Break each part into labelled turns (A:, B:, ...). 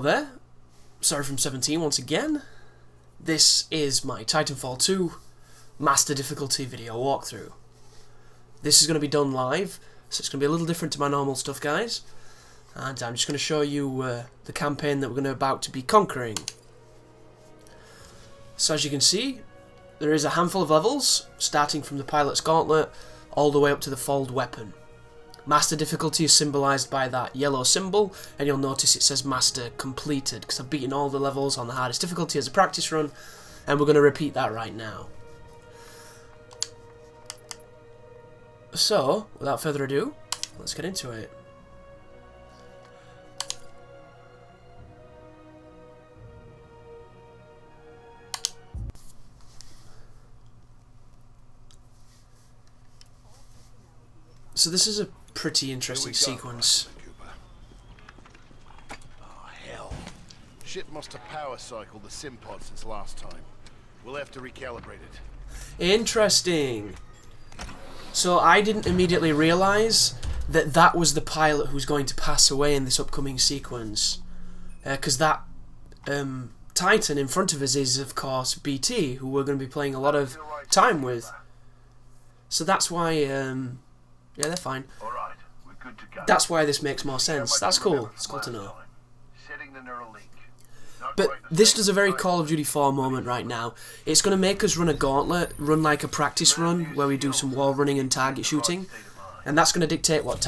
A: Hello there, sorry from 17 once again. This is my Titanfall 2 Master Difficulty video walkthrough. This is going to be done live, so it's going to be a little different to my normal stuff, guys. And I'm just going to show you the campaign that we're about to be conquering. So as you can see, there is a handful of levels, starting from the pilot's gauntlet all the way up to the fold weapon. Master difficulty is symbolised by that yellow symbol, and you'll notice it says Master completed, because I've beaten all the levels on the hardest difficulty as a practice run, and we're going to repeat that right now. So, without further ado, let's get into it. So this is a pretty interesting sequence.
B: Oh, hell. Ship must have power cycled the sim pod since last time. We'll have to recalibrate it.
A: Interesting. So I didn't immediately realise that that was the pilot who's going to pass away in this upcoming sequence. Because that Titan in front of us is, of course, BT, who we're going to be playing a lot of time with. So that's why... yeah, they're fine.
C: All right, we're good to go.
A: That's why this makes more sense. That's cool. It's cool to know.
C: Setting the neural link.
A: But this does a very Call of Duty 4 moment right now. It's going to make us run a gauntlet, run like a practice run, where we do some wall running and target shooting. And that's going to dictate what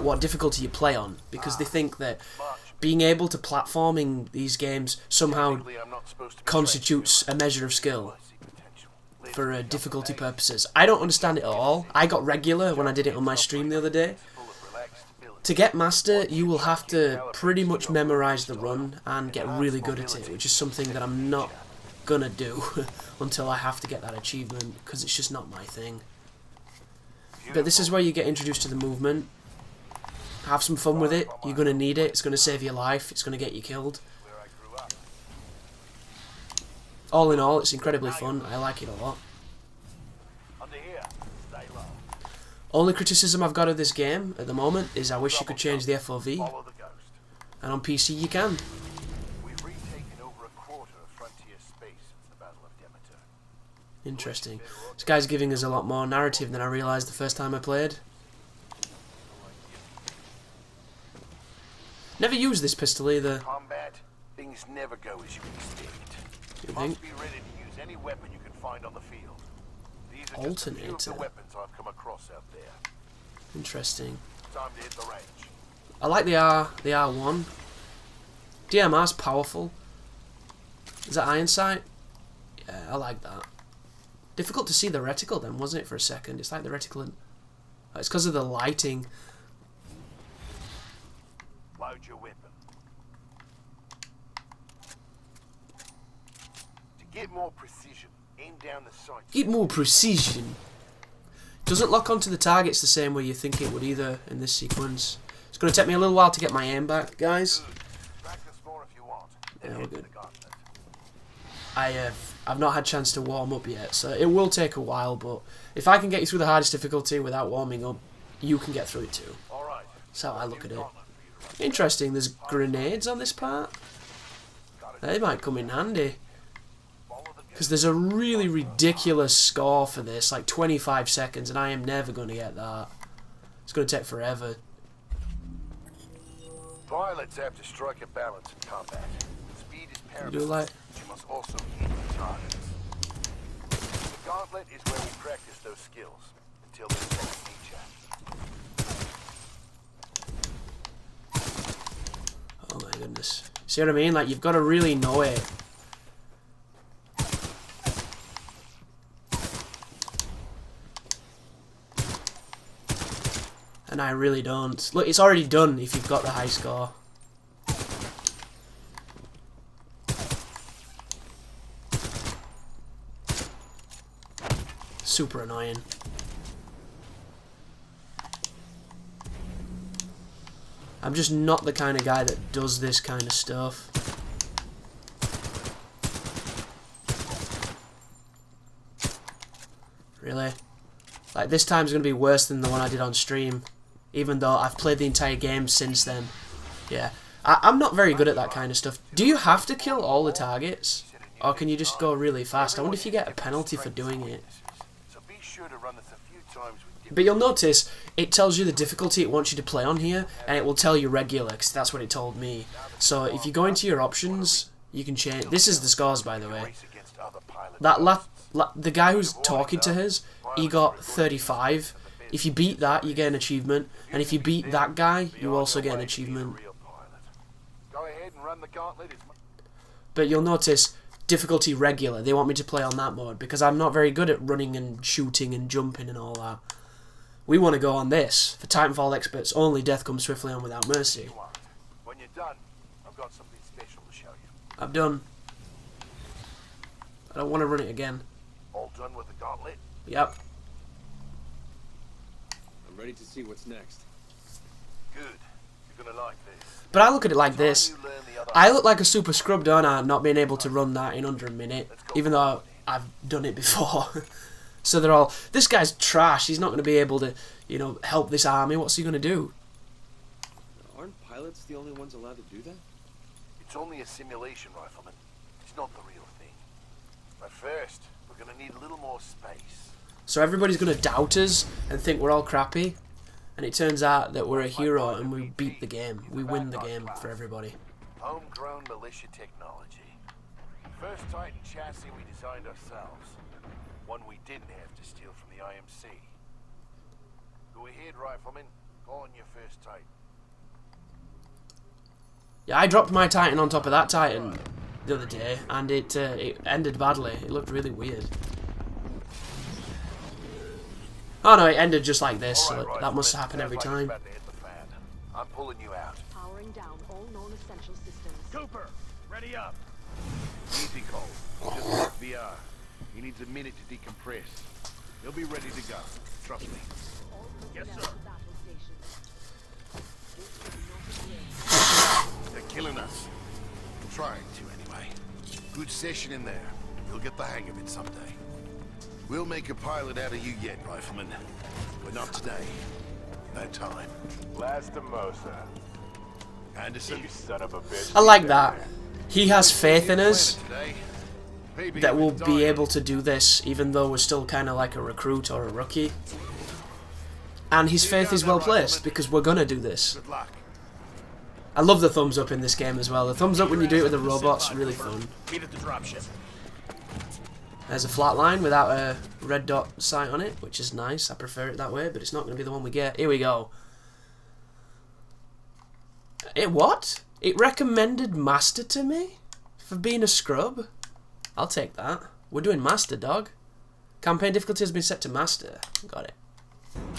A: what difficulty you play on, because they think that being able to platform in these games somehow constitutes a measure of skill for difficulty purposes. I don't understand it at all. I got regular when I did it on my stream the other day. To get master, you will have to pretty much memorize the run and get really good at it, which is something that I'm not gonna do until I have to get that achievement, because it's just not my thing. But this is where you get introduced to the movement. Have some fun with it. You're gonna need it. It's gonna save your life. It's gonna get you killed. All in all, it's incredibly fun. I like it a lot. Only criticism I've got of this game at the moment is I wish you could change the FOV. And on PC you can. Interesting. This guy's giving us a lot more narrative than I realised the first time I played. Never used this pistol either.
B: Combat, things never go as you expect.
A: You
B: must be ready to use any weapon you can find on the field. These are just a few of the weapons I've come across out there.
A: Interesting.
B: Time to hit the range.
A: I like the R1. DMR's powerful. Is that iron sight? Yeah, I like that. Difficult to see the reticle then, wasn't it, for a second? It's like the reticle in... Oh, it's because of the lighting.
B: Load your weapon. To get more precision, aim down the sight.
A: Get more precision. Doesn't lock onto the targets the same way you think it would either in this sequence. It's going to take me a little while to get my aim back, guys.
B: Practice more if you want.
A: Yeah, we're good. I've not had a chance to warm up yet, so it will take a while, but if I can get you through the hardest difficulty without warming up, you can get through it too. That's how I look at it. Interesting, there's grenades on this part. They might come in handy. Because there's a really ridiculous score for this, like 25 seconds, and I am never going to get that. It's going to take forever.
B: Pilots have to strike a balance in combat. Speed is paramount.
A: You do like...
B: You must also hit the targets. The Gauntlet is where we practice those skills until the next feature.
A: Oh my goodness. See what I mean? Like, you've got to really know it. And I really don't. Look, it's already done if you've got the high score. Super annoying. I'm just not the kind of guy that does this kind of stuff. Really? Like, this time's going to be worse than the one I did on stream. Even though I've played the entire game since then. Yeah. I'm not very good at that kind of stuff. Do you have to kill all the targets? Or can you just go really fast? I wonder if you get a penalty for doing it.
B: So be sure to run this a few times with
A: But you'll notice, it tells you the difficulty it wants you to play on here, and it will tell you regular, 'cause that's what it told me. So if you go into your options, you can change... This is the scores, by the way.
B: race against other pilots.
A: That the guy who's talking to his, he got 35. If you beat that, you get an achievement, and if you beat that guy, you also get an achievement.
B: Go ahead and run the gauntlet.
A: But you'll notice, difficulty regular. They want me to play on that mode, because I'm not very good at running and shooting and jumping and all that. We want to go on this. For Titanfall experts only, death comes swiftly and without mercy.
B: When you're done, I've got something special to show you.
A: I'm done. I don't want to run it again.
B: All done with the gauntlet?
A: Yep.
D: I'm ready to see what's next.
B: Good. You're gonna like this.
A: But I look at it like this.
B: You learn the other
A: I look like a super scrub, don't I, not being able to run that in under a minute, even though I've done it before. So they're all, this guy's trash, he's not going to be able to, you know, help this army, what's he going to do?
D: Aren't pilots the only ones allowed to do that?
B: It's only a simulation, Rifleman. It's not the real thing. But first, we're gonna need a little more space.
A: So everybody's going to doubt us and think we're all crappy, and it turns out that we're a hero and we beat the game. We win the game for everybody.
B: Homegrown militia technology. First Titan chassis we designed ourselves. One we didn't have to steal from the IMC. Go ahead, Rifleman. Go on your first Titan.
A: Yeah, I dropped my Titan on top of that Titan the other day, and it ended badly. It looked really weird. Oh no, it ended just like this, so
B: Alright,
A: that must
B: Rifleman.
A: happen every
B: Sounds like
A: time.
B: it's about to hit the fan. I'm pulling you out.
E: Powering down all non-essential systems.
C: Cooper, ready up. Easy, Cole. Just lock VR. He needs a minute to decompress. He'll be ready to go. Trust me. Yes, sir.
E: Battle stations.
B: They're killing us. Trying to, anyway. Good session in there. You'll get the hang of it someday. We'll make a pilot out of you yet, Rifleman. But not today. No time.
F: Lastimosa,
B: Anderson,
F: you son of a bitch.
A: I like that. He has faith in us
B: today. Maybe
A: that
B: it
A: we'll
B: was
A: be
B: dying.
A: able to do this, even though we're still kind of like a recruit or a rookie. And his faith is well placed, because we're gonna do this.
B: Good luck.
A: I love the thumbs up in this game as well. The thumbs up when you do it with the robots, really fun.
C: Meet at the dropship.
A: There's a flat line without a red dot sight on it, which is nice. I prefer it that way, but it's not going to be the one we get. Here we go. What? It recommended Master to me? For being a scrub? I'll take that. We're doing Master, dog. Campaign difficulty has been set to Master. Got it.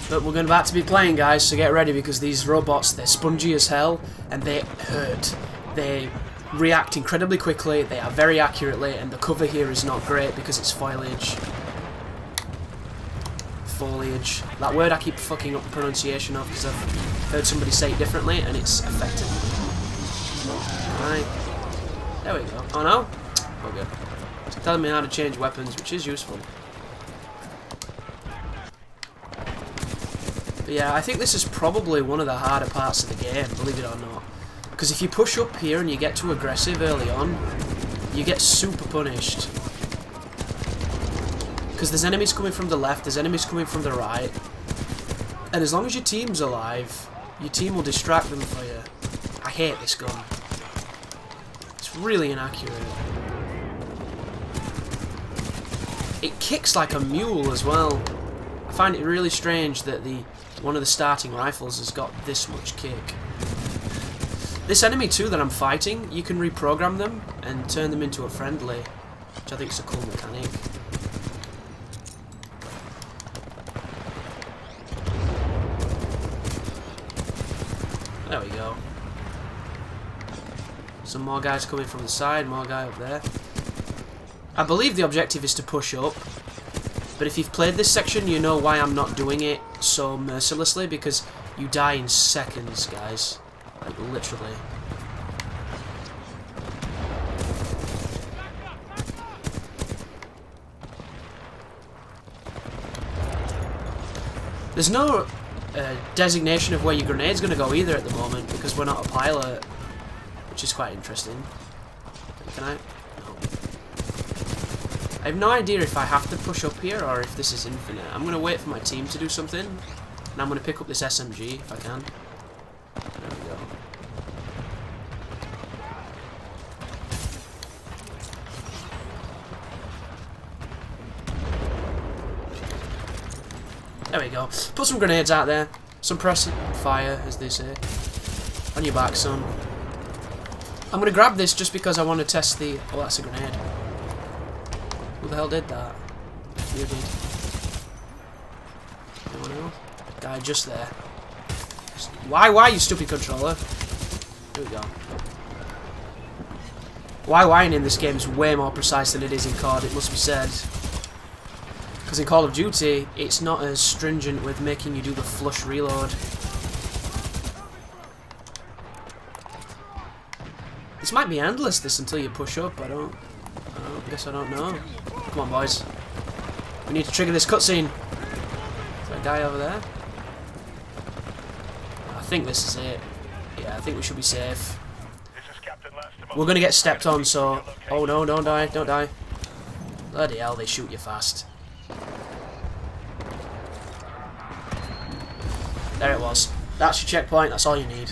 A: But we're about to be playing, guys, so get ready, because these robots, they're spongy as hell, and they hurt. They react incredibly quickly, they are very accurately, and the cover here is not great because it's foliage. Foliage. That word I keep fucking up the pronunciation of because I've heard somebody say it differently, and it's affected me. Right. There we go. Oh no? Oh good. It's telling me how to change weapons, which is useful. But yeah, I think this is probably one of the harder parts of the game, believe it or not. Because if you push up here and you get too aggressive early on, you get super punished. Because there's enemies coming from the left, there's enemies coming from the right. And as long as your team's alive, your team will distract them for you. I hate this gun. It's really inaccurate. It kicks like a mule as well. I find it really strange that one of the starting rifles has got this much kick. This enemy too that I'm fighting, you can reprogram them and turn them into a friendly, which I think is a cool mechanic. There we go. Some more guys coming from the side, more guy up there. I believe the objective is to push up, but if you've played this section, you know why I'm not doing it so mercilessly, because you die in seconds, guys. Like, literally. There's no designation of where your grenade's going to go either at the moment, because we're not a pilot. which is quite interesting. Can I? No. I have no idea if I have to push up here or if this is infinite. I'm going to wait for my team to do something, and I'm going to pick up this SMG if I can. There we go. There we go. Put some grenades out there. Suppress fire, as they say. On your back, son. I'm gonna grab this just because I want to test the... Oh, that's a grenade. Who the hell did that? You did. Anyone else? Guy just there. Why, you stupid controller? Here we go. Why in this game is way more precise than it is in COD, it must be said. Because in Call of Duty, it's not as stringent with making you do the flush reload. This might be endless, this, until you push up. I guess I don't know. Come on, boys. We need to trigger this cutscene. Is there a guy over there? I think this is it. Yeah, I think we should be safe. We're going to get stepped on, so... Oh no, don't die, don't die. Bloody hell, they shoot you fast. There it was. That's your checkpoint, that's all you need.